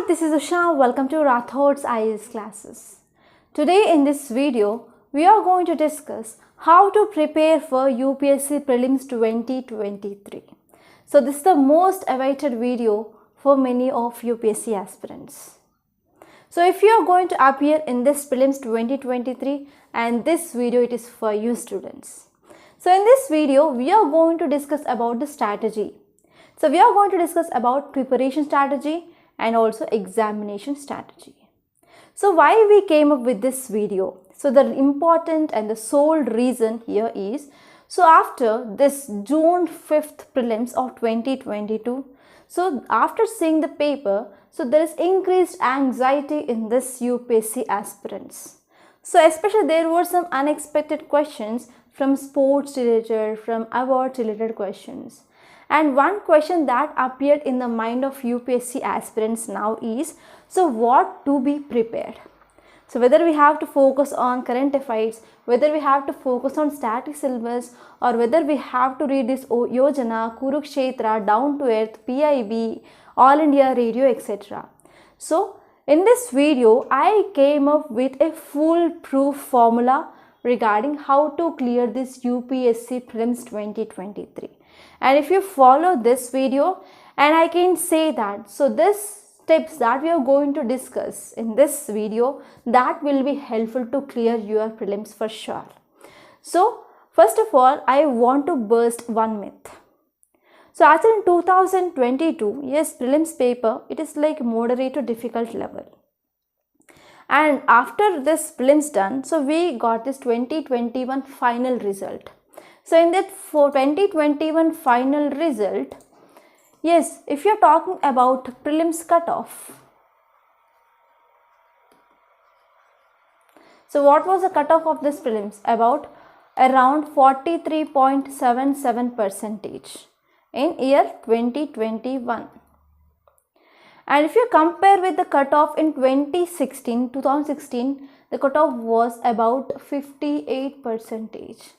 Hi, this is Usha. Welcome to Rathod's IAS classes. Today in this video, we are going to discuss how to prepare for UPSC Prelims 2023. So this is the most awaited video for many of UPSC aspirants. So if you are going to appear in this Prelims 2023, and this video it is for you students. So in this video, we are going to discuss about the strategy. So we are going to discuss about preparation strategy and also examination strategy. So why we came up with this video? So the important and the sole reason here is, so after this June 5th prelims of 2022, so after seeing the paper, so there is increased anxiety in this UPSC aspirants. So especially there were some unexpected questions from sports related, from awards related questions. And one question that appeared in the mind of UPSC aspirants now is, so what to be prepared? So whether we have to focus on current affairs, whether we have to focus on static syllabus, or whether we have to read this Yojana, Kurukshetra, Down to Earth, PIB, All India Radio, etc. So in this video, I came up with a foolproof formula regarding how to clear this UPSC Prelims 2023. And if you follow this video, and I can say that, so this tips that we are going to discuss in this video, that will be helpful to clear your prelims for sure. So first of all, I want to burst one myth. So as in 2022, yes, prelims paper, it is like moderate to difficult level. And after this prelims done, so we got this 2021 final result. So in that for 2021 final result, yes, if you are talking about prelims cutoff, so what was the cutoff of this prelims? About around 43.77% in year 2021. And if you compare with the cutoff in 2016, the cutoff was about 58%.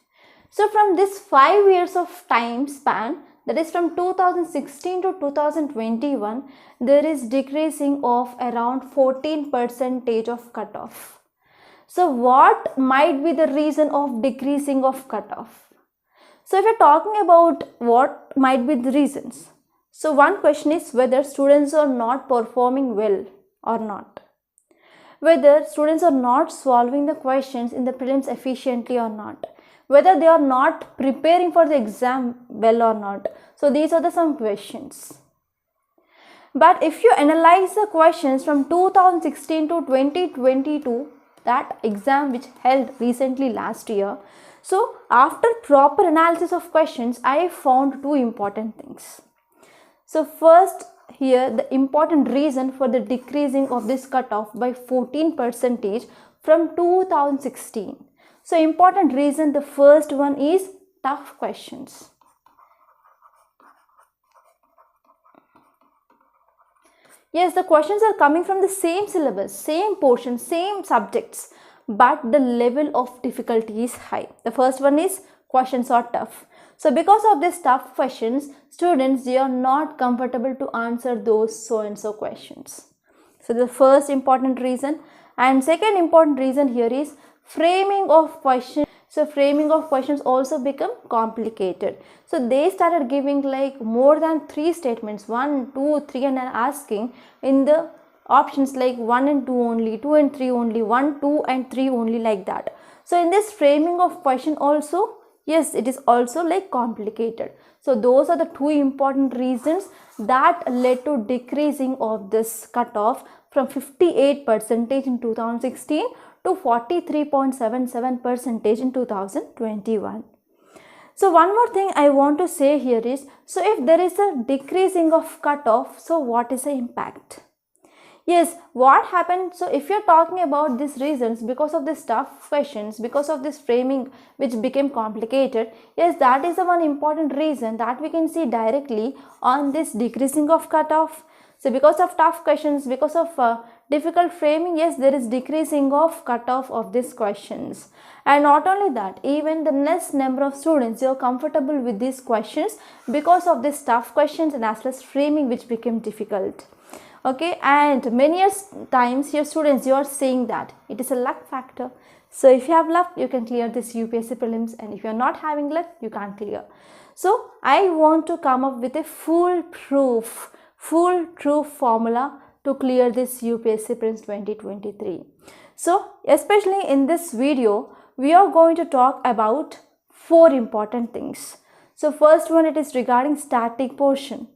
So from this 5 years of time span, that is from 2016 to 2021, there is decreasing of around 14% of cutoff. So what might be the reason of decreasing of cutoff? So if you're talking about what might be the reasons, so one question is whether students are not performing well or not. Whether students are not solving the questions in the prelims efficiently or not. Whether they are not preparing for the exam well or not. So these are some questions. But if you analyze the questions from 2016 to 2022, that exam which held recently last year, so after proper analysis of questions, I found two important things. So first here, the important reason for the decreasing of this cutoff by 14% from 2016. So important reason, the first one is tough questions. Yes, the questions are coming from the same syllabus, same portion, same subjects, but the level of difficulty is high. The first one is questions are tough. So because of these tough questions, students, they are not comfortable to answer those so and so questions. So the first important reason. And second important reason here is framing of questions. So framing of questions also become complicated. So they started giving like more than 3 statements, 1, 2, 3, and asking in the options like 1 and 2 only, 2 and 3 only, 1, 2 and 3 only, like that. So in this framing of question also, yes, it is also like complicated. So those are the 2 important reasons that led to decreasing of this cutoff from 58% in 2016 to 43.77% in 2021. So one more thing I want to say here is, so if there is a decreasing of cutoff, so what is the impact? Yes, what happened? So if you're talking about these reasons, because of these tough questions, because of this framing which became complicated, yes, that is the one important reason that we can see directly on this decreasing of cutoff. So because of tough questions, because of difficult framing, yes, there is decreasing of cutoff of these questions. And not only that, even the next number of students, they are comfortable with these questions because of these tough questions and as well as framing which became difficult. Okay, and many times your students, you are saying that it is a luck factor. So if you have luck, you can clear this UPSC prelims, and if you are not having luck, you can't clear. So I want to come up with a foolproof formula to clear this UPSC prelims 2023. So especially in this video, we are going to talk about 4 important things. So first one, it is regarding static portion.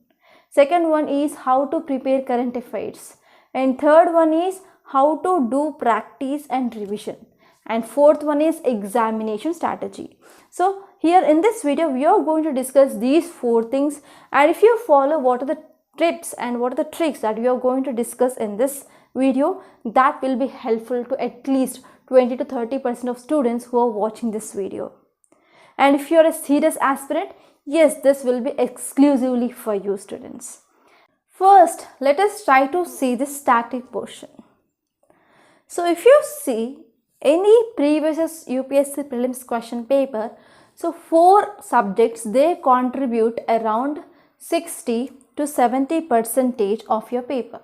Second one is how to prepare current affairs. And third one is how to do practice and revision. And fourth one is examination strategy. So here in this video, we are going to discuss these 4 things. And if you follow what are the tips and what are the tricks that we are going to discuss in this video, that will be helpful to at least 20 to 30% of students who are watching this video. And if you are a serious aspirant, yes, this will be exclusively for you students. First, let us try to see the static portion. So if you see any previous UPSC prelims question paper, so 4 subjects, they contribute around 60 to 70% of your paper.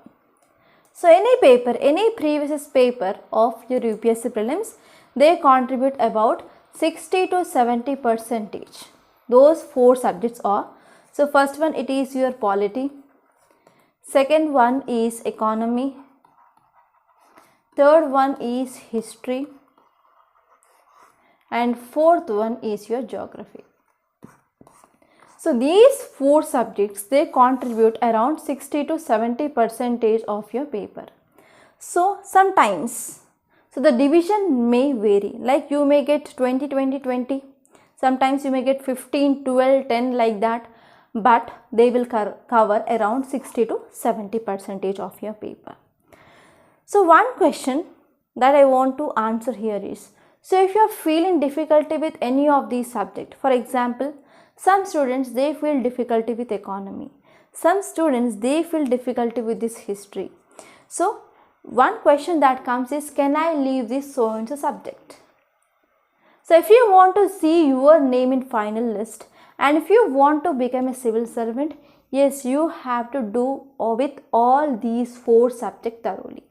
So any paper, any previous paper of your UPSC prelims, they contribute about 60 to 70%. Those 4 subjects are, so first one, it is your polity. Second one is economy. Third one is history. And fourth one is your geography. So these 4 subjects, they contribute around 60 to 70% of your paper. So sometimes, so the division may vary, like you may get 20, 20, 20. Sometimes you may get 15, 12, 10 like that, but they will cover around 60 to 70% of your paper. So one question that I want to answer here is, so if you are feeling difficulty with any of these subjects, for example, some students, they feel difficulty with economy. Some students, they feel difficulty with this history. So one question that comes is, can I leave this so and so subject? So if you want to see your name in final list, and if you want to become a civil servant, yes, you have to do with all these 4 subjects thoroughly.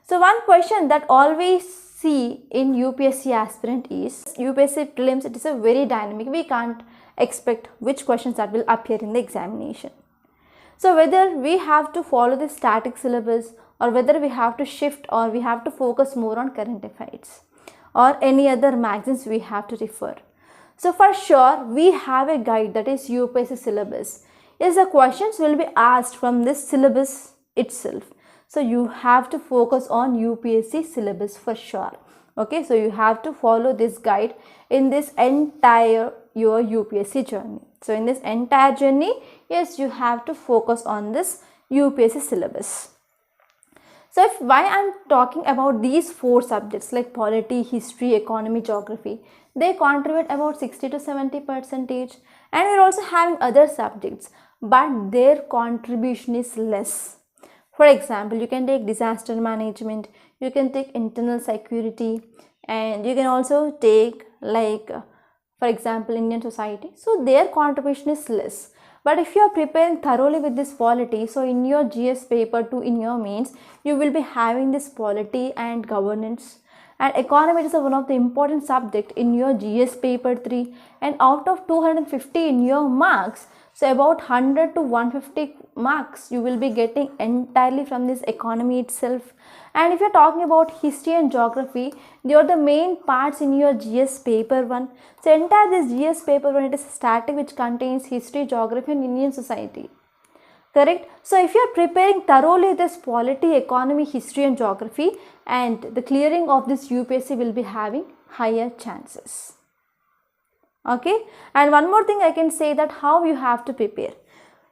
So one question that always see in UPSC aspirant is, UPSC prelims, it is a very dynamic, we can't expect which questions that will appear in the examination. So whether we have to follow the static syllabus, or whether we have to shift, or we have to focus more on current affairs, or any other magazines we have to refer. So for sure, we have a guide, that is UPSC syllabus. Yes, the questions will be asked from this syllabus itself. So you have to focus on UPSC syllabus for sure. Okay, so you have to follow this guide in this entire your UPSC journey. So in this entire journey, yes, you have to focus on this UPSC syllabus. So why I am talking about these 4 subjects like polity, history, economy, geography, they contribute about 60 to 70%, and we are also having other subjects, but their contribution is less. For example, you can take disaster management, you can take internal security, and you can also take like, for example, Indian society. So their contribution is less. But if you are preparing thoroughly with this polity, so in your GS paper 2, in your mains, you will be having this polity and governance. And economy is one of the important subject in your GS paper 3. And out of 250 in your marks, so about 100 to 150 marks you will be getting entirely from this economy itself. And if you are talking about history and geography, they are the main parts in your GS paper 1. So entire this GS paper 1, it is static, which contains history, geography and Indian society. Correct? So if you are preparing thoroughly this polity, economy, history and geography, and the clearing of this UPSC will be having higher chances. Okay, and one more thing I can say, that how you have to prepare.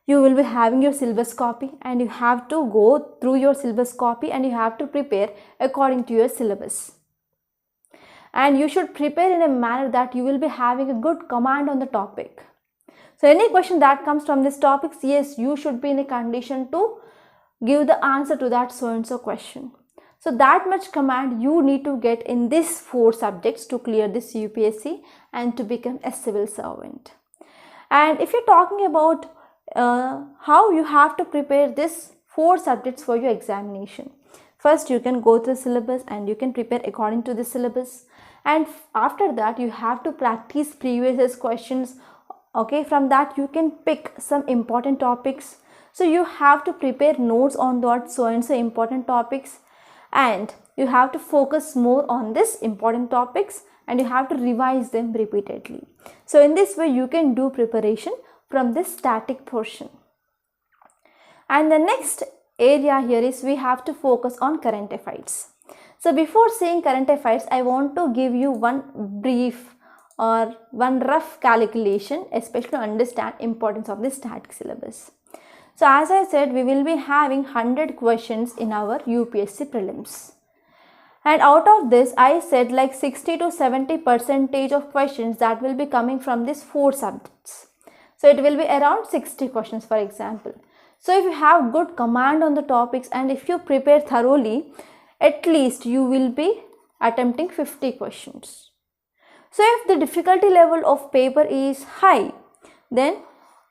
You will be having your syllabus copy, and you have to go through your syllabus copy, and you have to prepare according to your syllabus. And you should prepare in a manner that you will be having a good command on the topic. So any question that comes from this topics, yes, you should be in a condition to give the answer to that so and so question. So that much command you need to get in these 4 subjects to clear this UPSC and to become a civil servant. And if you're talking about how you have to prepare this 4 subjects for your examination. First, you can go through the syllabus and you can prepare according to the syllabus. And after that, you have to practice previous year's questions. Okay, from that you can pick some important topics. So you have to prepare notes on that so and so important topics, and you have to focus more on this important topics, and you have to revise them repeatedly. So in this way you can do preparation from this static portion. And the next area here is we have to focus on current affairs. So before saying current affairs, I want to give you one brief or one rough calculation, especially to understand importance of the static syllabus. So as I said, we will be having 100 questions in our UPSC Prelims. And out of this, I said like 60 to 70% of questions that will be coming from these 4 subjects. So it will be around 60 questions, for example. So if you have good command on the topics and if you prepare thoroughly, at least you will be attempting 50 questions. So if the difficulty level of paper is high, then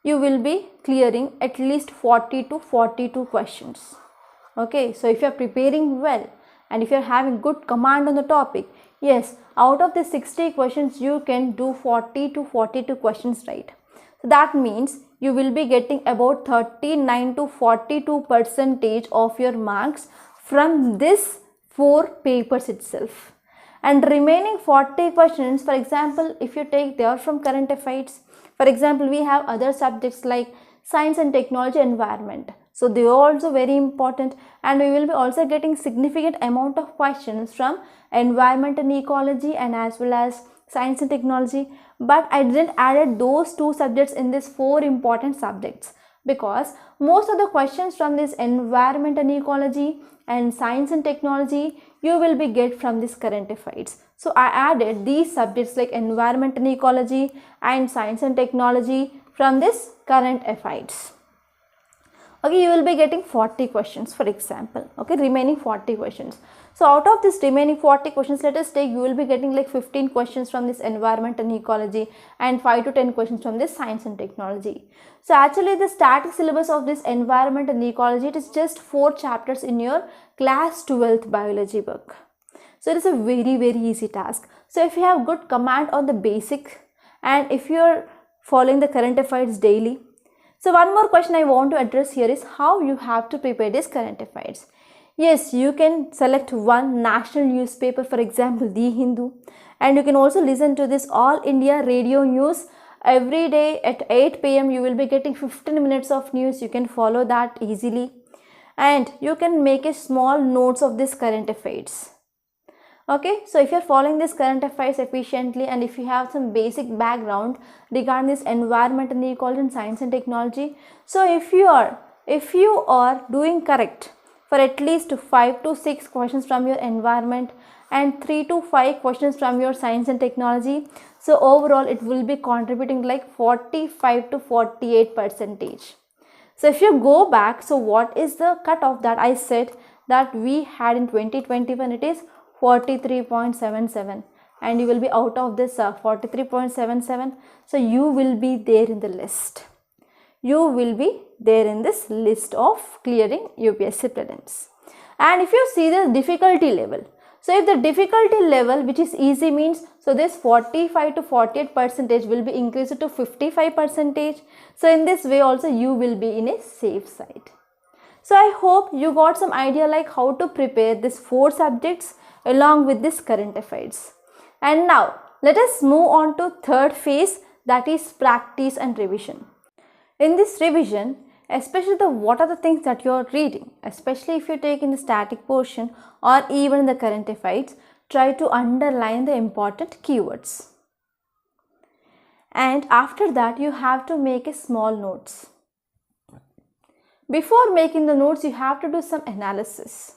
you will be clearing at least 40 to 42 questions. Okay, so if you are preparing well and if you are having good command on the topic, yes, out of the 60 questions you can do 40 to 42 questions right. So that means you will be getting about 39 to 42% of your marks from this 4 papers itself. And remaining 40 questions, for example, if you take they are from current affairs. For example, we have other subjects like science and technology, environment. So they are also very important, and we will be also getting significant amount of questions from environment and ecology and as well as science and technology. But I didn't add those 2 subjects in these 4 important subjects because most of the questions from this environment and ecology and science and technology you will be get from this current affairs. So I added these subjects like environment and ecology and science and technology from this current affairs. Okay, you will be getting 40 questions, for example. Okay, remaining 40 questions. So out of this remaining 40 questions, let us take you will be getting like 15 questions from this environment and ecology and 5 to 10 questions from this science and technology. So actually the static syllabus of this environment and ecology, it is just 4 chapters in your class 12th biology book. So it is a very easy task. So if you have good command on the basic and if you are following the current affairs daily. So one more question I want to address here is how you have to prepare this current affairs. Yes, you can select one national newspaper, for example, The Hindu, and you can also listen to this All India Radio News every day at 8 p.m. You will be getting 15 minutes of news. You can follow that easily, and you can make a small notes of this current affairs. Okay, so if you are following this current affairs efficiently and if you have some basic background regarding this environment and ecology and science and technology, so if you are doing correct for at least 5 to 6 questions from your environment and 3 to 5 questions from your science and technology, so overall it will be contributing like 45 to 48%. So if you go back, so what is the cutoff that I said that we had in 2021? It is 43.77, and you will be out of this 43.77. So you will be there in the list. You will be there in this list of clearing UPSC Prelims. And if you see the difficulty level, so if the difficulty level which is easy means, so this 45 to 48% will be increased to 55%. So in this way also you will be in a safe side. So I hope you got some idea like how to prepare these 4 subjects along with this current affairs. And now let us move on to third phase, that is practice and revision. In this revision, especially what are the things that you are reading, especially if you take in the static portion or even in the current affairs, try to underline the important keywords. And after that you have to make a small notes. Before making the notes, you have to do some analysis.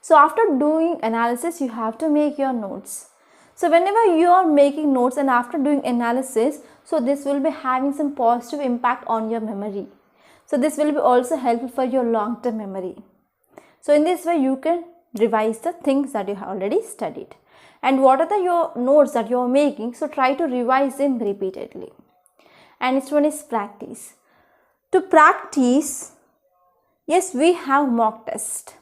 So after doing analysis, you have to make your notes. So whenever you are making notes and after doing analysis, so this will be having some positive impact on your memory. So this will be also helpful for your long-term memory. So in this way, you can revise the things that you have already studied. And what are your notes that you are making? So try to revise them repeatedly. And next one is practice. To practice, Yes, we have mock test.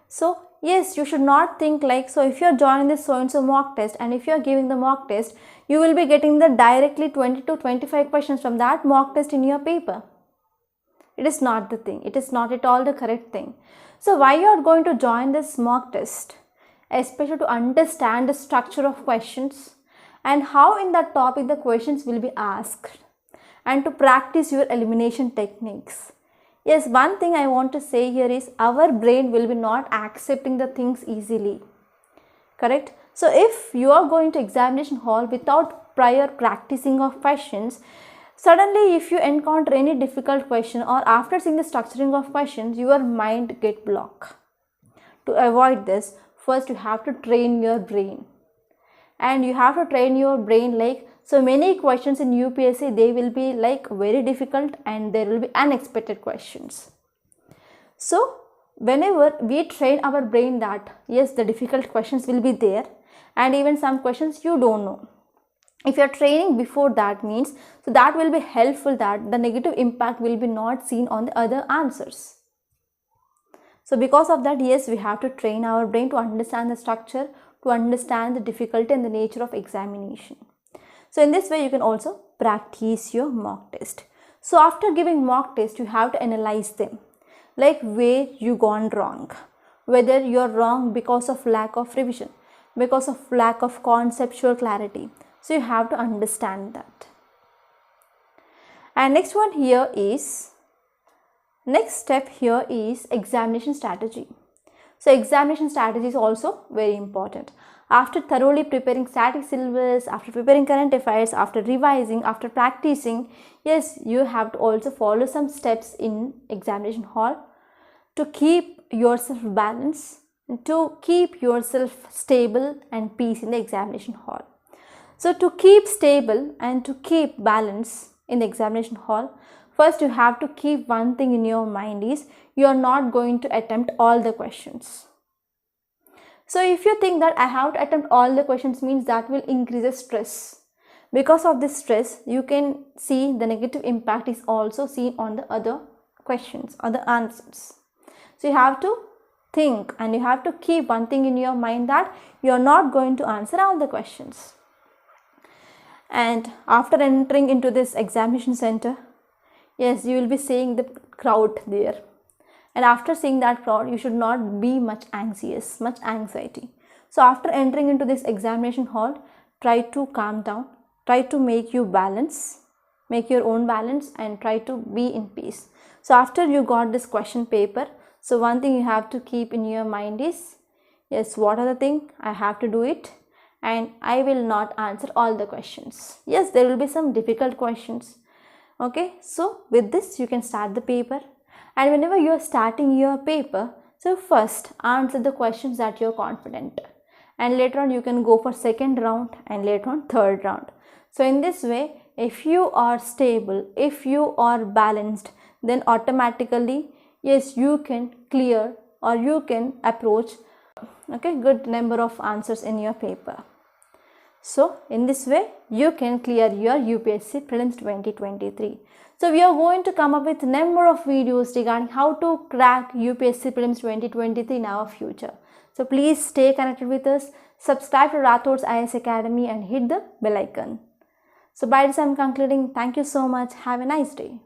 So yes, you should not think like, so if you are joining this so and so mock test, and if you are giving the mock test, you will be getting the directly 20 to 25 questions from that mock test in your paper. It is not the thing. It is not at all the correct thing. So why you are going to join this mock test? Especially to understand the structure of questions and how in that topic the questions will be asked, and to practice your elimination techniques. Yes, one thing I want to say here is our brain will be not accepting the things easily. Correct? So if you are going to examination hall without prior practicing of questions, suddenly if you encounter any difficult question or after seeing the structuring of questions, your mind get blocked. To avoid this, first you have to train your brain. And you have to train your brain like, so many questions in UPSC, they will be like very difficult and there will be unexpected questions. So whenever we train our brain that yes, the difficult questions will be there and even some questions you don't know. If you are training before that means, so that will be helpful that the negative impact will be not seen on the other answers. So because of that, yes, we have to train our brain to understand the structure, to understand the difficulty and the nature of examination. So in this way, you can also practice your mock test. So after giving mock test, you have to analyze them, like where you gone wrong, whether you are wrong because of lack of revision, because of lack of conceptual clarity. So you have to understand that. And next step here is examination strategy. So examination strategy is also very important. After thoroughly preparing static syllabus, after preparing current affairs, after revising, after practicing, yes, you have to also follow some steps in examination hall to keep yourself balanced, to keep yourself stable and peace in the examination hall. So to keep stable and to keep balance in the examination hall, first you have to keep one thing in your mind is you are not going to attempt all the questions. So if you think that I have to attempt all the questions means that will increase the stress. Because of this stress, you can see the negative impact is also seen on the other questions, other answers. So you have to think and you have to keep one thing in your mind that you are not going to answer all the questions. And after entering into this examination center, yes, you will be seeing the crowd there. And after seeing that crowd, you should not be much anxiety. So after entering into this examination hall, try to calm down, try to make your own balance and try to be in peace. So after you got this question paper, so one thing you have to keep in your mind is, yes, what are the things I have to do it, and I will not answer all the questions. Yes, there will be some difficult questions. Okay, so with this you can start the paper, and whenever you are starting your paper, so first answer the questions that you are confident, and later on you can go for second round and later on third round. So in this way, if you are stable, if you are balanced, then automatically, yes, you can clear or you can approach good number of answers in your paper. So in this way, you can clear your UPSC Prelims 2023. So we are going to come up with a number of videos regarding how to crack UPSC Prelims 2023 in our future. So please stay connected with us, subscribe to Rathod's IAS Academy and hit the bell icon. So by this I am concluding. Thank you so much. Have a nice day.